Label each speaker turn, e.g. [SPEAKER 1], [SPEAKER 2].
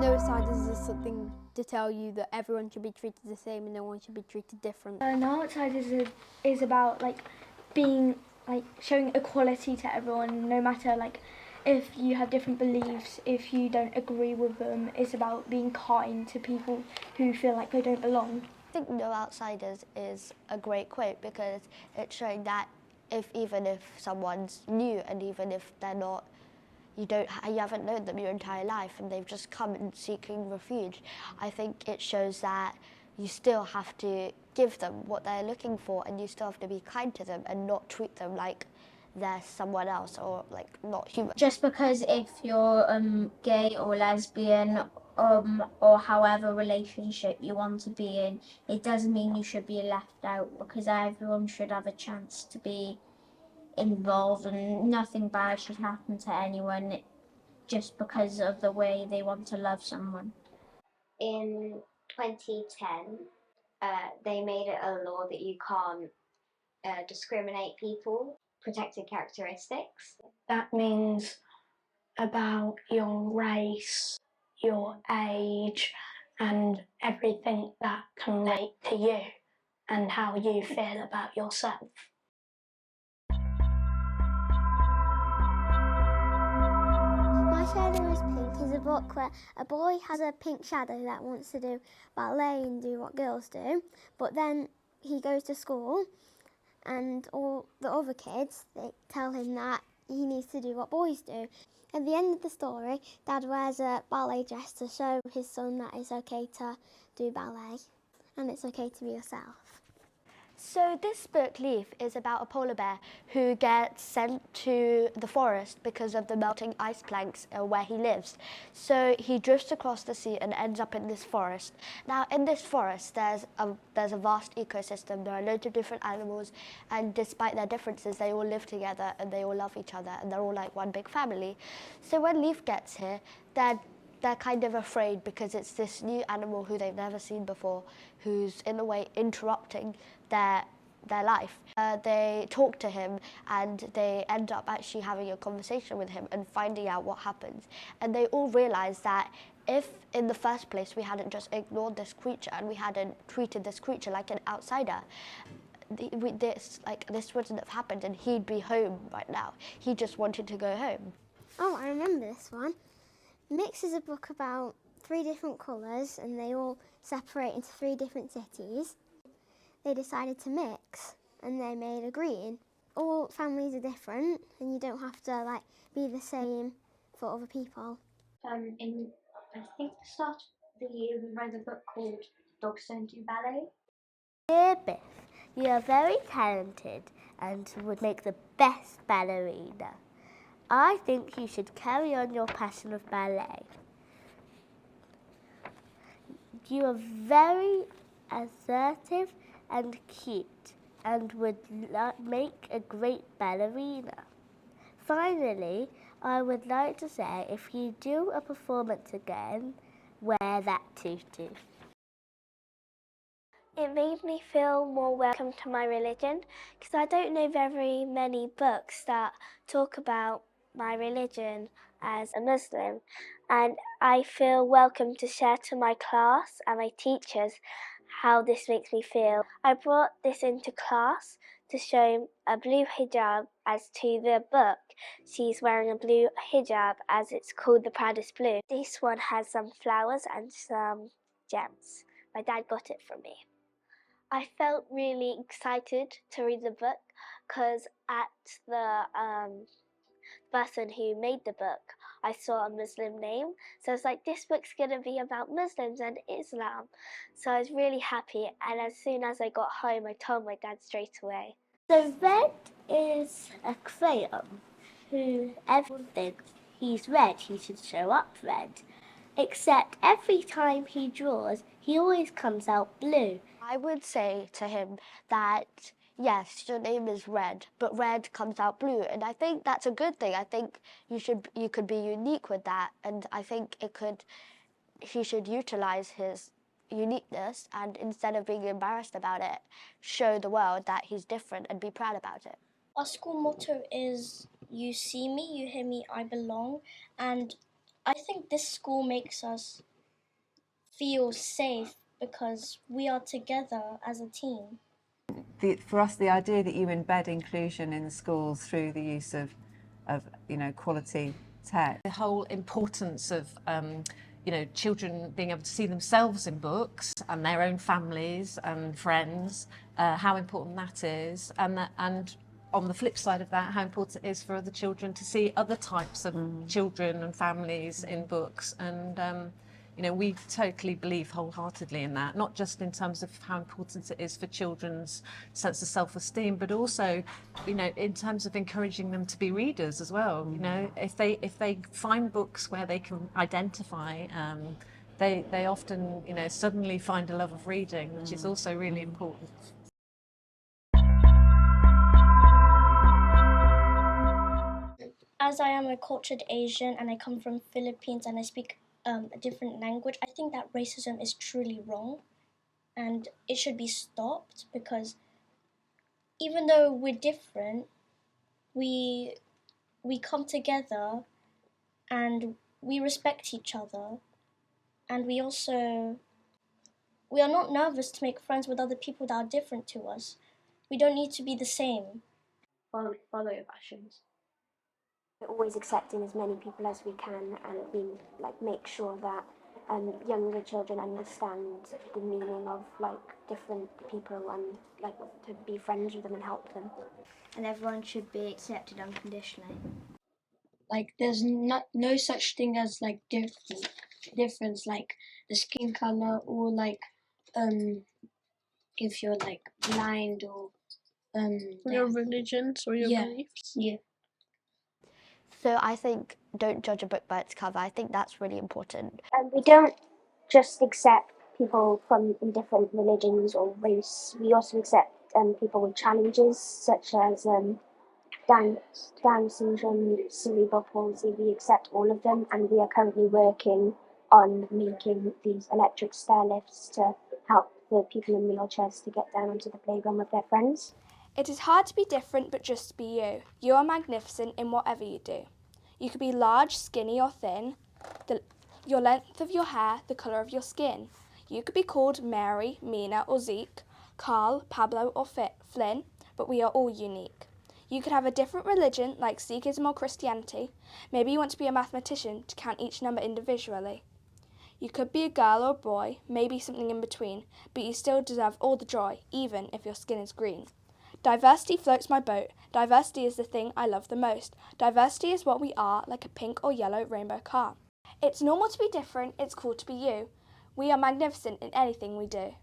[SPEAKER 1] outsiders is something to tell you that everyone should be treated the same and no one should be treated different.
[SPEAKER 2] No outsiders is about being showing equality to everyone, no matter if you have different beliefs, if you don't agree with them. It's about being kind to people who feel like they don't belong.
[SPEAKER 3] I think No Outsiders is a great quote because it's showing that even if someone's new and even if they're not, you haven't known them your entire life and they've just come and seeking refuge, I think it shows that you still have to give them what they're looking for and you still have to be kind to them and not treat them like they're someone else or not human.
[SPEAKER 4] Just because if you're gay or lesbian or however relationship you want to be in, it doesn't mean you should be left out, because everyone should have a chance to be involved and nothing bad should happen to anyone just because of the way they want to love someone.
[SPEAKER 5] In 2010, they made it a law that you can't discriminate people, protected characteristics.
[SPEAKER 6] That means about your race, your age, and everything that can relate to you and how you feel about yourself.
[SPEAKER 7] My Shadow is Pink is a book where a boy has a pink shadow that wants to do ballet and do what girls do, but then he goes to school and all the other kids, they tell him that he needs to do what boys do. At the end of the story, Dad wears a ballet dress to show his son that it's okay to do ballet and it's okay to be yourself.
[SPEAKER 3] So this book, Leaf, is about a polar bear who gets sent to the forest because of the melting ice planks where he lives. So he drifts across the sea and ends up in this forest. Now in this forest there's a vast ecosystem. There are loads of different animals, and despite their differences they all live together and they all love each other and they're all like one big family. So when Leaf gets here, they're kind of afraid because it's this new animal who they've never seen before, who's in a way interrupting their life. They talk to him and they end up actually having a conversation with him and finding out what happens. And they all realise that if in the first place we hadn't just ignored this creature and we hadn't treated this creature like an outsider, this wouldn't have happened and he'd be home right now. He just wanted to go home.
[SPEAKER 7] Oh, I remember this one. Mix is a book about 3 different colours and they all separate into 3 different cities. They decided to mix and they made a green. All families are different and you don't have to be the same for other people.
[SPEAKER 5] In I think the start of the year we read a book called Dogs Don't Do Ballet.
[SPEAKER 8] Dear Biff, you are very talented and would make the best ballerina. I think you should carry on your passion of ballet. You are very assertive and cute and would make a great ballerina. Finally, I would like to say if you do a performance again, wear that tutu.
[SPEAKER 7] It made me feel more welcome to my religion because I don't know very many books that talk about my religion as a Muslim, and I feel welcome to share to my class and my teachers how this makes me feel. I brought this into class to show a blue hijab as to the book. She's wearing a blue hijab as it's called The Proudest Blue. This one has some flowers and some gems. My dad got it for me. I felt really excited to read the book because at the person who made the book, I saw a Muslim name. So I was like, this book's going to be about Muslims and Islam. So I was really happy. And as soon as I got home, I told my dad straight away.
[SPEAKER 8] So Red is a crayon who everyone thinks he's red, he should show up red. Except every time he draws, he always comes out blue.
[SPEAKER 3] I would say to him that yes, your name is Red, but red comes out blue, and I think that's a good thing. I think you could be unique with that, and I think he should utilize his uniqueness and instead of being embarrassed about it, show the world that he's different and be proud about it.
[SPEAKER 9] Our school motto is "You see me, you hear me, I belong," and I think this school makes us feel safe because we are together as a team.
[SPEAKER 10] For us, the idea that you embed inclusion in the schools through the use of quality tech, the whole importance of children being able to see themselves in books and their own families and friends, how important that is, and on the flip side of that, how important it is for other children to see other types of children and families in books. And we totally believe wholeheartedly in that, not just in terms of how important it is for children's sense of self-esteem, but also, in terms of encouraging them to be readers as well. If they find books where they can identify, they often, suddenly find a love of reading, which is also really important.
[SPEAKER 9] As I am a cultured Asian and I come from Philippines and I speak a different language, I think that racism is truly wrong and it should be stopped, because even though we're different, we come together and we respect each other, and we are not nervous to make friends with other people that are different to us. We don't need to be the same.
[SPEAKER 5] Follow your passions.
[SPEAKER 11] We're always accepting as many people as we can, and we make sure that younger children understand the meaning of different people, and to be friends with them and help them.
[SPEAKER 7] And everyone should be accepted unconditionally.
[SPEAKER 5] There's no such thing as difference, like the skin color, or if you're blind, or
[SPEAKER 12] your religions or your beliefs.
[SPEAKER 5] Yeah.
[SPEAKER 3] So I think don't judge a book by its cover. I think that's really important.
[SPEAKER 11] And we don't just accept people from different religions or race. We also accept people with challenges such as Down syndrome, cerebral palsy. We accept all of them, and we are currently working on making these electric stair lifts to help the people in wheelchairs to get down onto the playground with their friends.
[SPEAKER 13] It is hard to be different, but just be you. You are magnificent in whatever you do. You could be large, skinny or thin, your length of your hair, the colour of your skin. You could be called Mary, Mina or Zeke, Carl, Pablo or Flynn, but we are all unique. You could have a different religion like Sikhism or Christianity. Maybe you want to be a mathematician to count each number individually. You could be a girl or a boy, maybe something in between, but you still deserve all the joy, even if your skin is green. Diversity floats my boat. Diversity is the thing I love the most. Diversity is what we are, like a pink or yellow rainbow car. It's normal to be different, it's cool to be you. We are magnificent in anything we do.